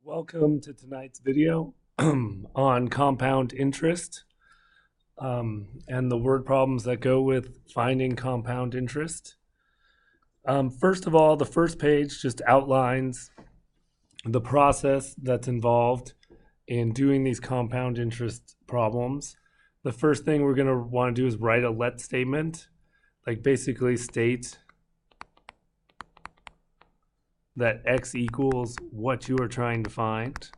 Welcome to tonight's video on compound interest and the word problems that go with finding compound interest. First of all, the first page just outlines the process that's involved in doing these compound interest problems. The first thing we're going to want to do is write a let statement, like basically state that x equals what you are trying to find.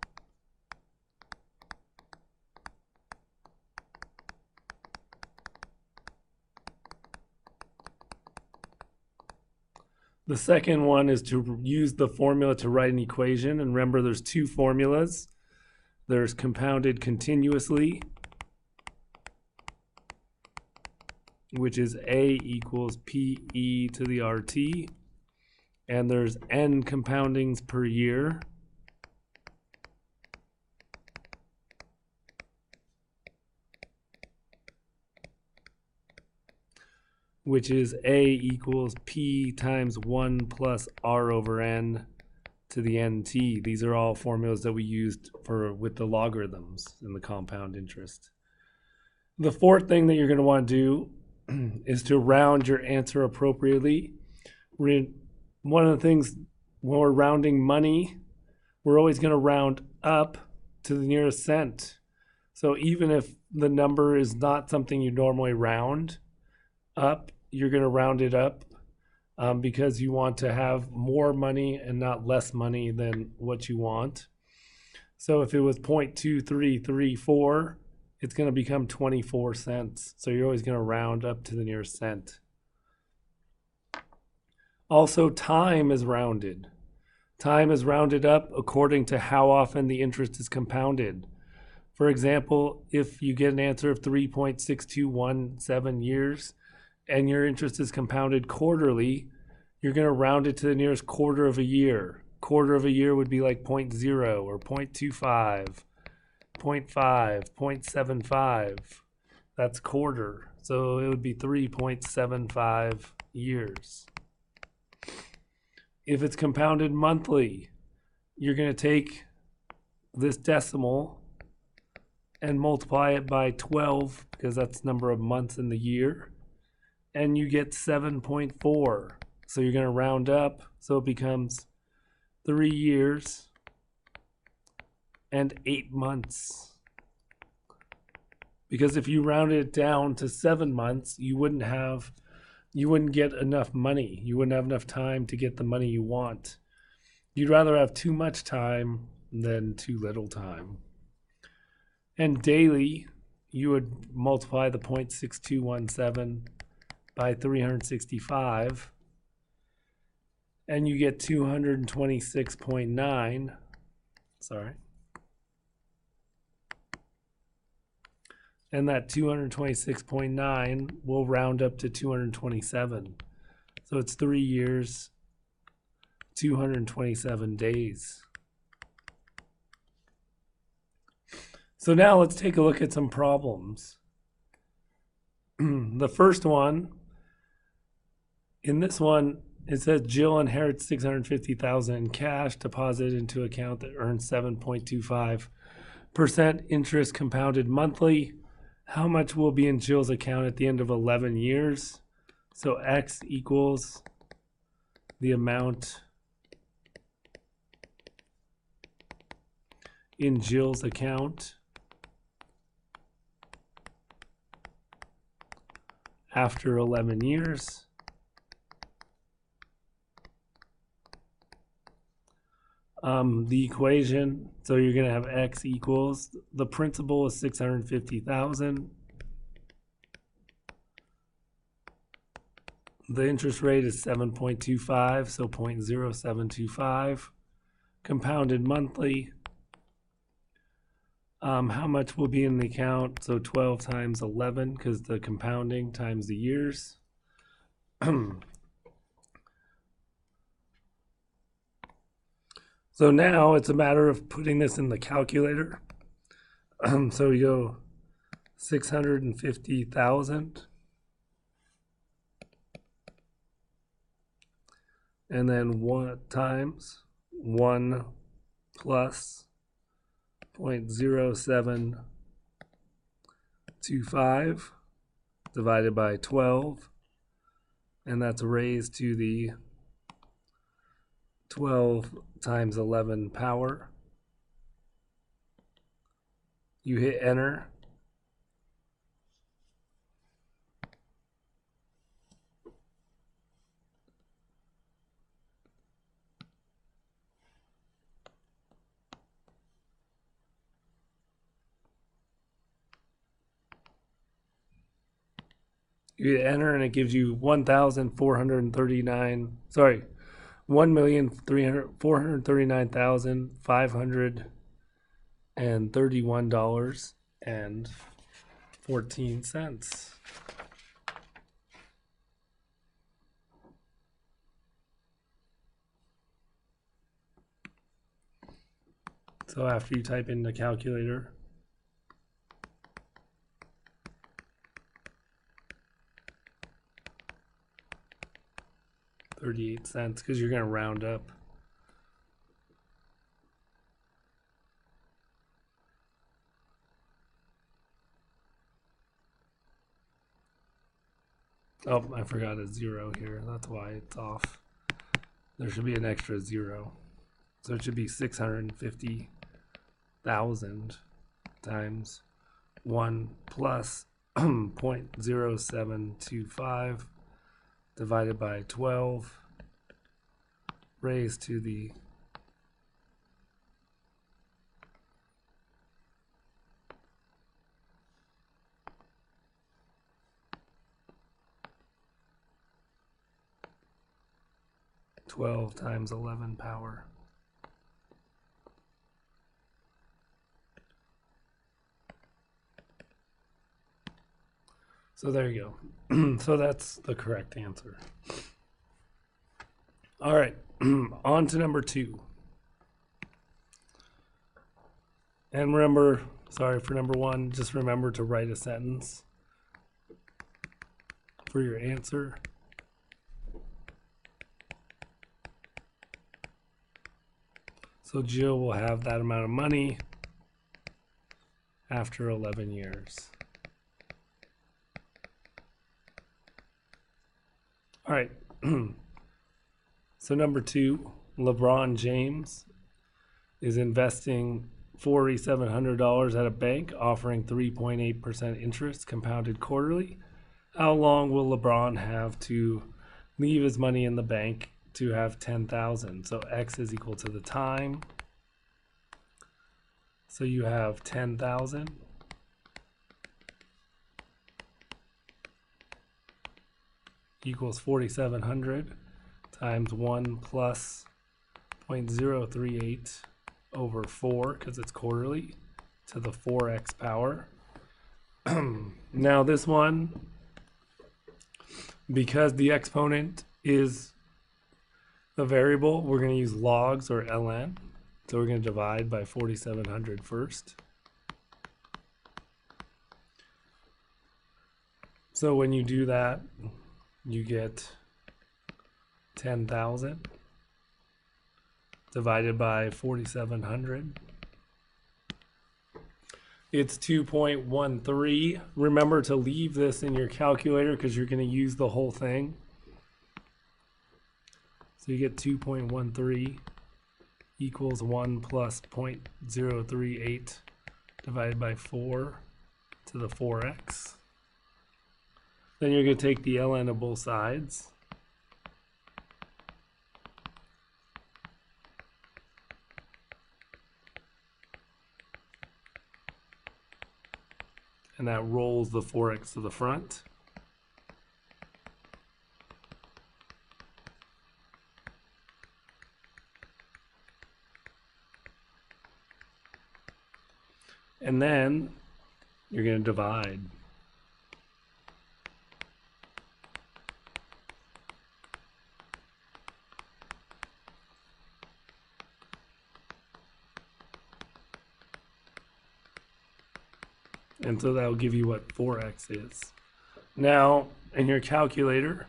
The second one is to use the formula to write an equation. And remember, there's two formulas. There's compounded continuously, which is A equals PE to the RT. And there's n compoundings per year, which is A equals P times 1 plus R over N to the NT. These are all formulas that we used with the logarithms in the compound interest. The fourth thing that you're going to want to do is to round your answer appropriately. One of the things when we're rounding money, we're always going to round up to the nearest cent. So even if the number is not something you normally round up, you're going to round it up because you want to have more money and not less money than what you want. So if it was 0.2334, it's going to become 24 cents. So you're always going to round up to the nearest cent. Also, time is rounded. Time is rounded up according to how often the interest is compounded. For example, if you get an answer of 3.6217 years and your interest is compounded quarterly, you're going to round it to the nearest quarter of a year. Quarter of a year would be like 0.0 or 0.25, 0.5, 0.75. That's quarter. So it would be 3.75 years. If it's compounded monthly, you're going to take this decimal and multiply it by 12 because that's the number of months in the year, and you get 7.4. So you're going to round up, so it becomes 3 years and 8 months. Because if you rounded it down to 7 months, you wouldn't get enough money. You wouldn't have enough time to get the money you want. You'd rather have too much time than too little time. And daily, you would multiply the 0.6217 by 365, and you get 226.9. Sorry. And that 226.9 will round up to 227. So it's 3 years, 227 days. So now let's take a look at some problems. The first one, in this one, it says Jill inherits $650,000 in cash deposited into an account that earns 7.25% interest compounded monthly. How much will be in Jill's account at the end of 11 years? So X equals the amount in Jill's account after 11 years. The equation, so you're going to have X equals, the principal is 650,000. The interest rate is 7.25, so 0.0725. Compounded monthly. How much will be in the account? So 12 times 11, because the compounding times the years. So now it's a matter of putting this in the calculator. So we go 650,000. And then 1 times 1 plus 0.0725 divided by 12, and that's raised to the 12 times 11 power. You hit enter. You hit enter and it gives you 1,439,531.14. So after you type in the calculator, $0.38, because you're going to round up. Oh, I forgot a zero here. That's why it's off. There should be an extra zero. So it should be 650,000 times 1 plus 0.0725 divided by 12 raised to the twelve times 11 power. So there you go. So that's the correct answer. All right, on to number 2. And remember, sorry for number 1, just remember to write a sentence for your answer. So Jill will have that amount of money after 11 years. All right. So number 2, LeBron James is investing $4,700 at a bank offering 3.8% interest compounded quarterly. How long will LeBron have to leave his money in the bank to have 10,000? So X is equal to the time. So you have 10,000 equals 4,700 times 1 plus 0.038 over 4, because it's quarterly, to the 4x power. Now this one, because the exponent is a variable, we're going to use logs or ln. So we're going to divide by 4,700 first. So when you do that, you get 10,000 divided by 4,700. It's 2.13. Remember to leave this in your calculator because you're going to use the whole thing. So you get 2.13 equals 1 plus 0.038 divided by 4 to the 4x. Then you're going to take the ln of both sides. And that rolls the 4x to the front. And then you're going to divide. And so that will give you what 4x is. Now, in your calculator,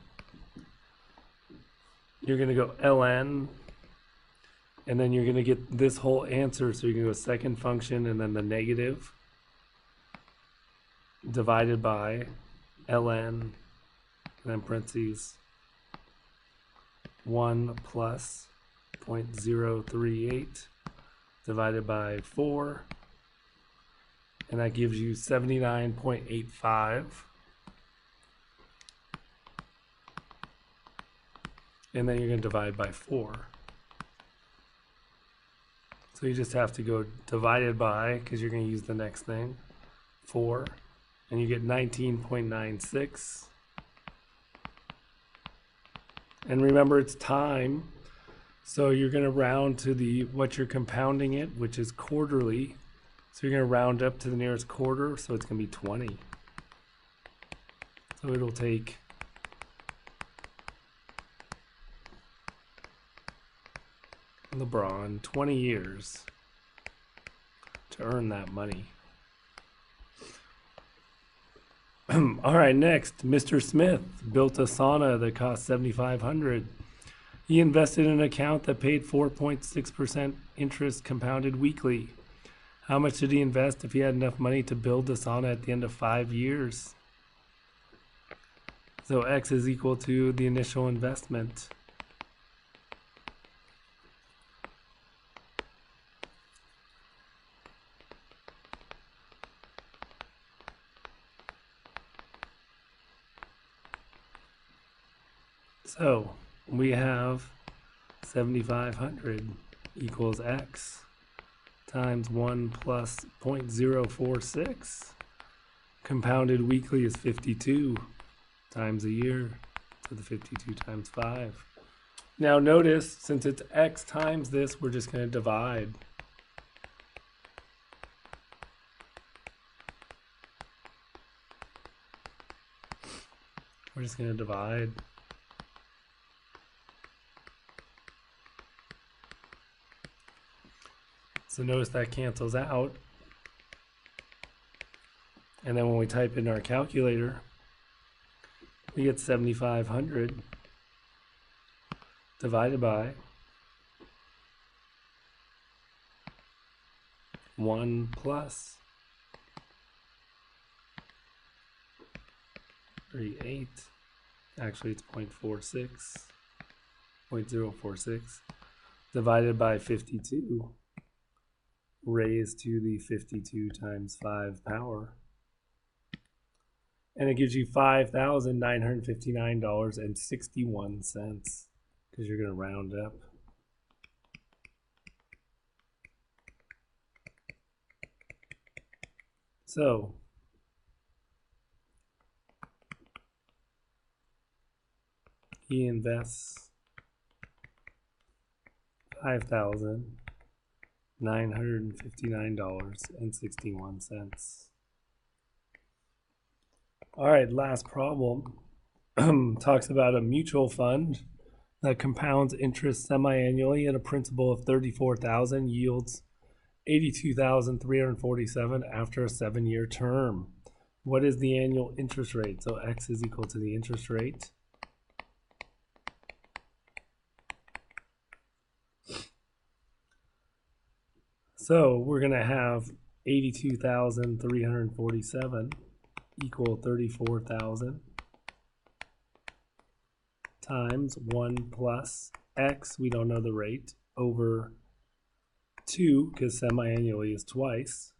you're going to go ln And then you're going to get this whole answer. So you're going to go second function and then the negative divided by ln, and then parentheses 1 plus 0.038 divided by 4. And that gives you 79.85. And then you're going to divide by 4. So you just have to go divided by, because you're going to use the next thing, 4. And you get 19.96. And remember, it's time. So you're going to round to what you're compounding it, which is quarterly. So you're going to round up to the nearest quarter, so it's going to be 20. So it'll take LeBron 20 years to earn that money. All right, next, Mr. Smith built a sauna that cost $7,500. He invested in an account that paid 4.6% interest compounded weekly. How much did he invest if he had enough money to build the sauna at the end of 5 years? So X is equal to the initial investment. So we have 7,500 equals X times 1 plus 0.046. Compounded weekly is 52 times a year, so the 52 times 5. Now notice, since it's X times this, we're just going to divide. We're just going to divide. So notice that cancels out. And then when we type in our calculator, we get 7,500 divided by 1 plus 38. Actually, it's 0.46 divided by 52. Raised to the 52 times 5 power. And it gives you $5,959.61 because you're going to round up. So he invests $5,959.61. All right, last problem talks about a mutual fund that compounds interest semi-annually at a principal of $34,000 yields $82,347 after a 7-year term. What is the annual interest rate? So X is equal to the interest rate. So we're going to have 82,347 equal 34,000 times 1 plus X, we don't know the rate, over 2, because semi-annually is twice,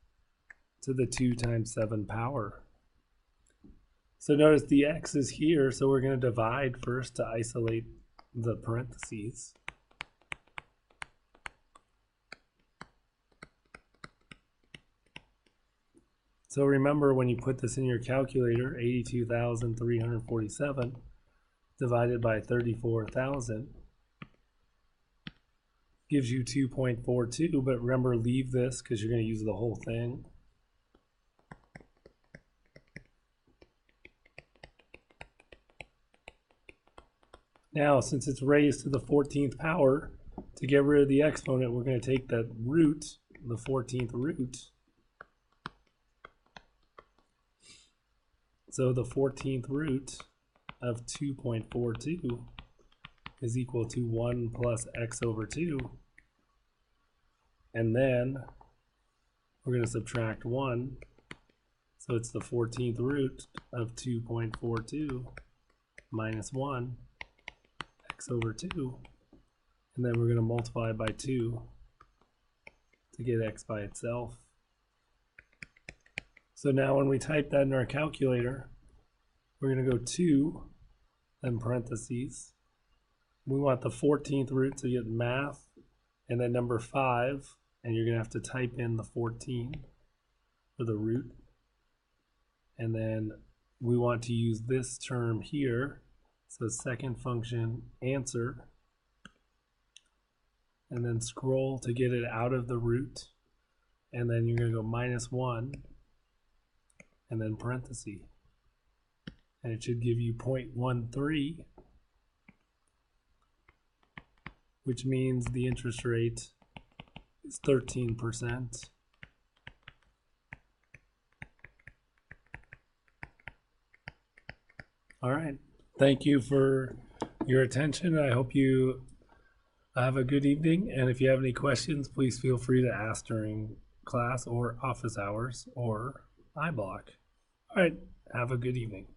to the 2 times 7 power. So notice the X is here, so we're going to divide first to isolate the parentheses. So remember, when you put this in your calculator, 82,347 divided by 34,000 gives you 2.42, but remember, leave this because you're going to use the whole thing. Now, since it's raised to the 14th power, to get rid of the exponent, we're going to take that root, the 14th root. So the 14th root of 2.42 is equal to 1 plus x over 2 And then we're going to subtract 1. So it's the 14th root of 2.42 minus 1, x over 2. And then we're going to multiply by 2 to get x by itself. So now when we type that in our calculator, we're going to go 2, then parentheses. We want the 14th root, so you get math, and then number 5, and you're going to have to type in the 14 for the root. And then we want to use this term here, so second function answer, and then scroll to get it out of the root, and then you're going to go minus 1, and then parentheses. And it should give you 0.13, which means the interest rate is 13%. All right. Thank you for your attention. I hope you have a good evening. And if you have any questions, please feel free to ask during class or office hours or iBlock. All right. Have a good evening.